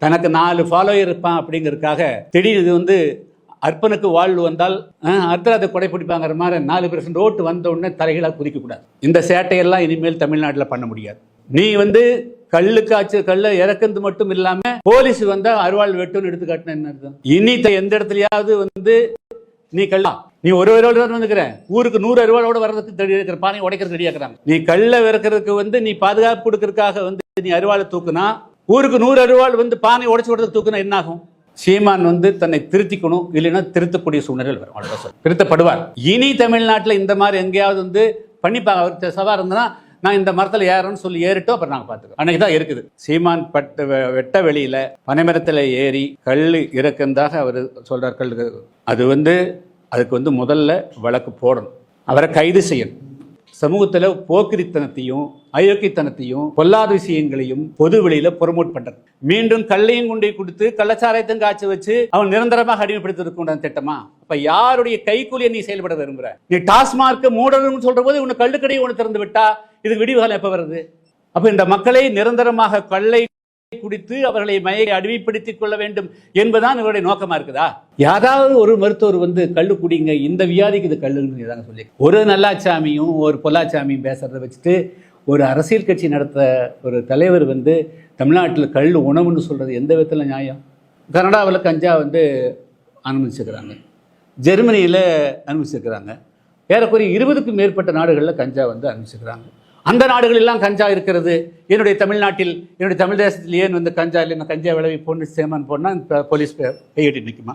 தனக்கு 4 ஃபாலோயர் இருப்பான் அப்படிங்கிறதுக்காக திடீர்னு அர்ப்பனுக்கு வாழ்வு வந்தால் அர்த்தராத்தை கொடை பிடிப்பாங்கிற மாதிரி 4% ஓட்டு வந்த உடனே தலைகளாக குதிக்கக்கூடாது. இந்த சேட்டையெல்லாம் இனிமேல் தமிழ்நாட்டில் பண்ண முடியாது. நீ கல்லுக்காச்சு கல்ல இறக்குறது மட்டும் இல்லாம போலீஸ் வந்தா அருவாள் வெட்டுன்னு எடுத்து காட்டின என்ன அர்த்தம்? இனி எந்த இடத்துலயாவது நீ கல்லா நீ ஒரு வந்துக்கிற ஊருக்கு 100 அருவாளோட வர்றதுக்கு பானை உடைக்கிறது ரெடியாக்குறாங்க. நீ கல்ல இறக்கிறதுக்கு நீ பாதுகாப்பு கொடுக்கறதுக்காக நீ அருவாளை தூக்குனா ஊருக்கு 100 அருவாள் பானை உடைச்சு விடுறதுக்கு தூக்குனா என்ன ஆகும்? சீமான் தன்னை திருத்திக்கணும், இல்லைன்னா திருத்தக்கூடிய சூழ்நிலை வரும். அவ்வளவுதான், திருத்தப்படுவார். இனி தமிழ்நாட்டில் இந்த மாதிரி எங்கேயாவது பண்ணிப்பாங்க. அவர் சவால் இருந்ததுன்னா நான் இந்த மரத்தில் ஏறேன்னு சொல்லி ஏறிட்டோம், அப்புறம் நாங்கள் பார்த்துக்கோம். அன்னைக்கு தான் இருக்குது. சீமான் வெட்ட வெளியில பனைமரத்தில் ஏறி கல் இறக்குந்தாக அவர் சொல்றார். கல் அது அதுக்கு முதல்ல வழக்கு போடணும், அவரை கைது செய்யணும். சமூகத்தில் போக்கிரித்தனத்தையும் அயோக்கியத்தனத்தையும் பொல்லாத விஷயங்களையும் பொது வெளியில ப்ரொமோட் பண்றது. மீண்டும் கல்லையும் கொண்டே கொடுத்து கள்ளச்சாராயத்தையும் காய்ச்சி வச்சு அவன் நிரந்தரமாக அடிமைப்படுத்திருக்க திட்டமா? அப்ப யாருடைய கைக்கூலியை நீ செயல்பட விரும்புற? நீ டாஸ்மார்க் மூடணும்னு சொல்ற போது உன்னை கள்ளுக்கடையை ஒன்று திறந்து விட்டா இதுக்கு விடிவுகாலம் எப்ப வருது? அப்ப இந்த மக்களை நிரந்தரமாக கல்லை குடித்து அவர்களை மயக்கி அடிமைப்படுத்திக் கொள்ள வேண்டும் என்பதுதான் இவருடைய நோக்கமா இருக்குதா? யாராவது ஒரு மருத்துவர் கல்லு குடிங்க, இந்த வியாதிக்கு இது கல்லுன்னு சொல்லி ஒரு நல்லாச்சாமியும் ஒரு பொல்லாச்சாமியும் பேசுறத வச்சுட்டு ஒரு அரசியல் கட்சி நடத்த ஒரு தலைவர் தமிழ்நாட்டில் கல் உணவுன்னு சொல்றது எந்த விதத்தில் நியாயம்? கனடாவில் கஞ்சா அனுமதிச்சிருக்கிறாங்க, ஜெர்மனியில் அனுமதிச்சிருக்கிறாங்க, ஏறக்குறைய 20க்கும் மேற்பட்ட நாடுகளில் கஞ்சா அனுமதிச்சிருக்கிறாங்க. அந்த நாடுகளெல்லாம் கஞ்சா இருக்கிறது. என்னுடைய தமிழ்நாட்டில், என்னுடைய தமிழ் தேசத்தில் ஏன் கஞ்சா இல்லை? கஞ்சா விளைவி பொண்ணு சேமான் போனால் போலீஸ் கையெட்டி நிற்குமா?